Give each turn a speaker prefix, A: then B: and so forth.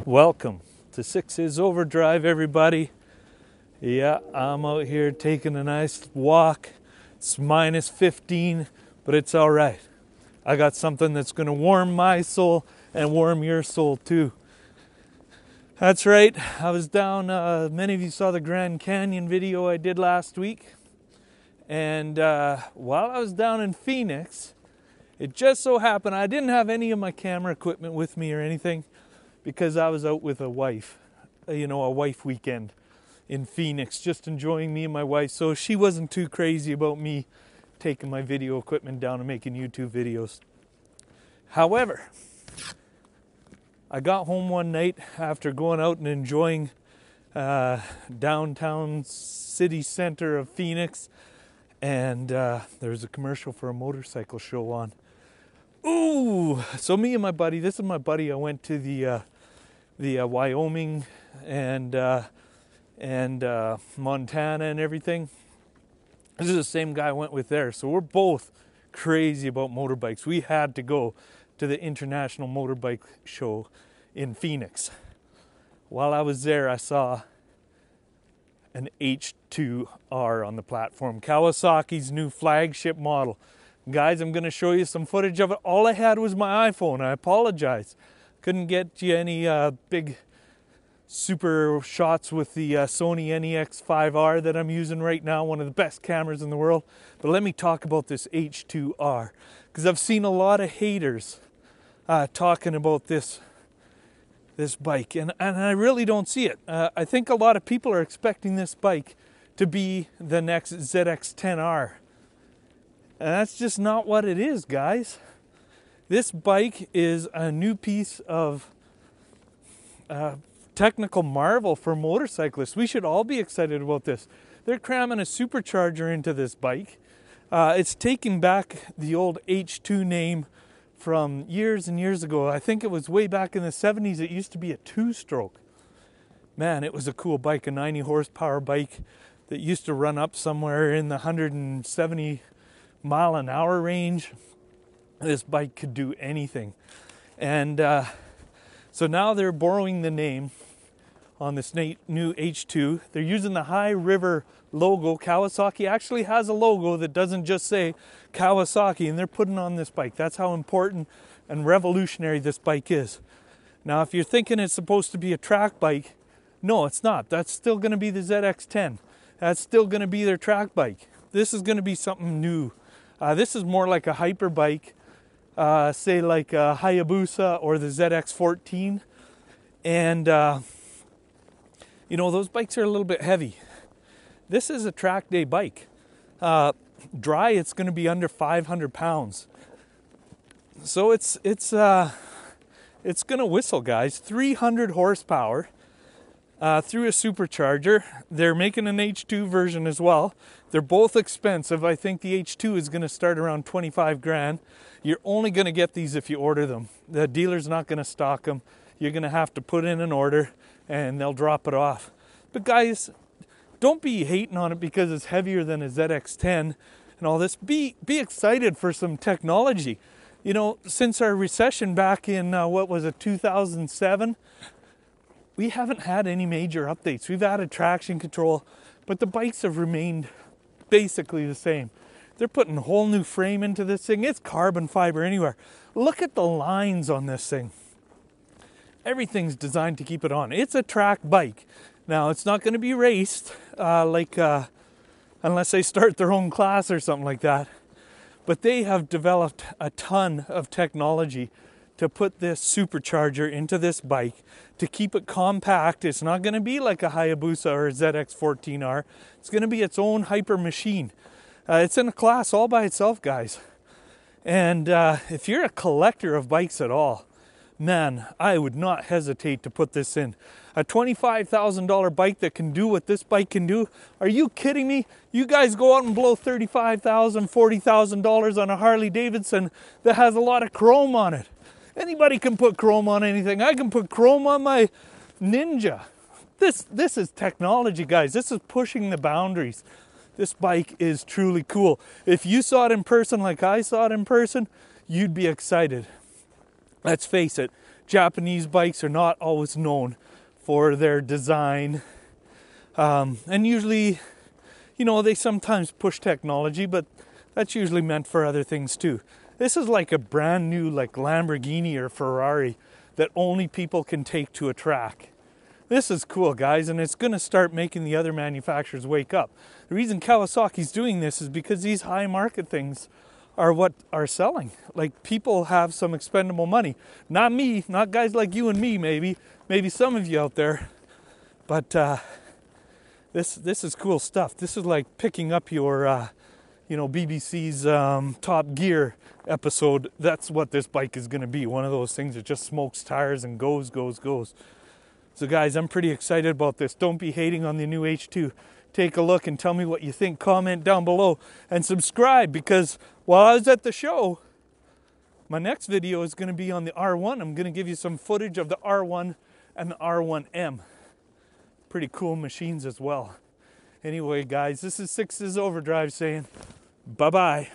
A: Welcome to sixthisoverdrive, everybody. Yeah, I'm out here taking a nice walk. It's minus 15, but it's all right. I got something that's going to warm my soul and warm your soul too. That's right. I was down, many of you saw the Grand Canyon video I did last week. And while I was down in Phoenix, it just so happened I didn't have any of my camera equipment with me or anything, because I was out with a wife, a wife weekend in Phoenix, just enjoying me and my wife. So she wasn't too crazy about me taking my video equipment down and making YouTube videos. However, I got home one night after going out and enjoying downtown city center of Phoenix, and there was a commercial for a motorcycle show on. Ooh! So me and my buddy, this is my buddy, I went to the Wyoming and Montana and everything. This is the same guy I went with there. So we're both crazy about motorbikes. We had to go to the International Motorbike Show in Phoenix. While I was there, I saw an H2R on the platform, Kawasaki's new flagship model. Guys, I'm going to show you some footage of it. All I had was my iPhone. I apologize. Couldn't get you any big super shots with the Sony NEX5R that I'm using right now, one of the best cameras in the world. But let me talk about this H2R, because I've seen a lot of haters talking about this bike, and I really don't see it. I think a lot of people are expecting this bike to be the next ZX10R, and that's just not what it is, guys. This bike is a new piece of technical marvel for motorcyclists. We should all be excited about this. They're cramming a supercharger into this bike. It's taking back the old H2 name from years and years ago. I think it was way back in the 70s. It used to be a two-stroke. Man, it was a cool bike, a 90 horsepower bike that used to run up somewhere in the 170 mile an hour range. This bike could do anything. And so now they're borrowing the name on this new H2. They're using the High River logo. Kawasaki actually has a logo that doesn't just say Kawasaki, and they're putting on this bike. That's how important and revolutionary this bike is. Now, if you're thinking it's supposed to be a track bike, no, it's not. That's still going to be the ZX10. That's still going to be their track bike. This is going to be something new. This is more like a hyper bike. Say like a Hayabusa or the ZX14, and those bikes are a little bit heavy. This is a track day bike. Dry, it's going to be under 500 pounds. So it's going to whistle, guys. 300 horsepower through a supercharger. They're making an H2 version as well. They're both expensive. I think the H2 is going to start around 25 grand. You're only going to get these if you order them. The dealer's not going to stock them. You're going to have to put in an order and they'll drop it off. But guys, don't be hating on it because it's heavier than a ZX10 and all this. Be excited for some technology. Since our recession back in, 2007, we haven't had any major updates. We've added traction control, but the bikes have remained basically the same. They're putting a whole new frame into this thing. It's carbon fiber anywhere. Look at the lines on this thing. Everything's designed to keep it on. It's a track bike. Now, it's not going to be raced unless they start their own class or something like that. But they have developed a ton of technology to put this supercharger into this bike to keep it compact. It's not going to be like a Hayabusa or a ZX14R. It's going to be its own hyper machine. It's in a class all by itself, guys. And if you're a collector of bikes at all, man, I would not hesitate to put this in. A $25,000 bike that can do what this bike can do? Are you kidding me? You guys go out and blow $35,000, $40,000 on a Harley Davidson that has a lot of chrome on it. Anybody can put chrome on anything. I can put chrome on my Ninja. This is technology, guys. This is pushing the boundaries. This bike is truly cool. If you saw it in person like I saw it in person, you'd be excited. Let's face it, Japanese bikes are not always known for their design. And usually, you know, they sometimes push technology, but that's usually meant for other things too. This is like a brand new like Lamborghini or Ferrari that only people can take to a track. This is cool, guys, and it's going to start making the other manufacturers wake up. The reason Kawasaki's doing this is because these high market things are what are selling. Like, people have some expendable money. Not me, not guys like you and me, maybe some of you out there. But this is cool stuff. This is like picking up your BBC's Top Gear episode. That's what this bike is going to be. One of those things that just smokes tires and goes. So guys, I'm pretty excited about this. Don't be hating on the new H2. Take a look and tell me what you think. Comment down below and subscribe, because while I was at the show, my next video is going to be on the R1. I'm going to give you some footage of the R1 and the R1M. Pretty cool machines as well. Anyway, guys, this is Sixth's Overdrive saying bye-bye.